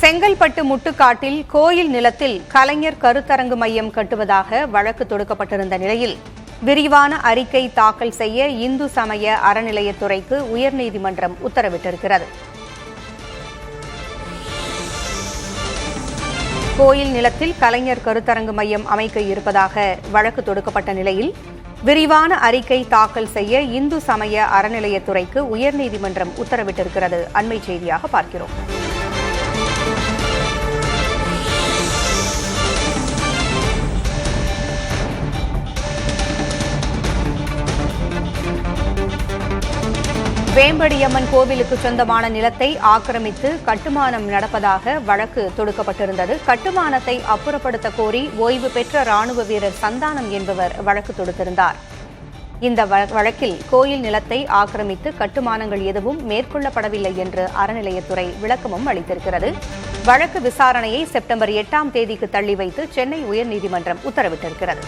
செங்கல்பட்டு முட்டுக்காட்டில் கோயில் நிலத்தில் கலைஞர் கருத்தரங்கு மையம் கட்டுவதாக வழக்கு தொடுக்கப்பட்டிருந்த நிலையில் விரிவான அறிக்கை தாக்கல் செய்ய இந்து சமய அறநிலையத்துறைக்கு உயர்நீதிமன்றம் உத்தரவிட்டிருக்கிறது. கோயில் நிலத்தில் கலைஞர் கருத்தரங்கு மையம் அமைக்க இருப்பதாக வழக்கு தொடுக்கப்பட்ட நிலையில் விரிவான அறிக்கை தாக்கல் செய்ய இந்து சமய அறநிலையத்துறைக்கு உயர்நீதிமன்றம் உத்தரவிட்டிருக்கிறது. அண்மை செய்தியாக பார்க்கிறோம். வேம்படியம்மன் கோவிலுக்கு சொந்தமான நிலத்தை ஆக்கிரமித்து கட்டுமானம் நடப்பதாக வழக்கு தொடுக்கப்பட்டிருந்தது. கட்டுமானத்தை அப்புறப்படுத்த கோரி ஓய்வு பெற்ற ராணுவ வீரர் சந்தானம் என்பவர் வழக்கு தொடுத்திருந்தார். இந்த வழக்கில் கோயில் நிலத்தை ஆக்கிரமித்து கட்டுமானங்கள் எதுவும் மேற்கொள்ளப்படவில்லை என்று அறநிலையத்துறை விளக்கமும் அளித்திருக்கிறது. வழக்கு விசாரணையை செப்டம்பர் 8ஆம் தேதிக்கு தள்ளி வைத்து சென்னை உயர்நீதிமன்றம் உத்தரவிட்டிருக்கிறது.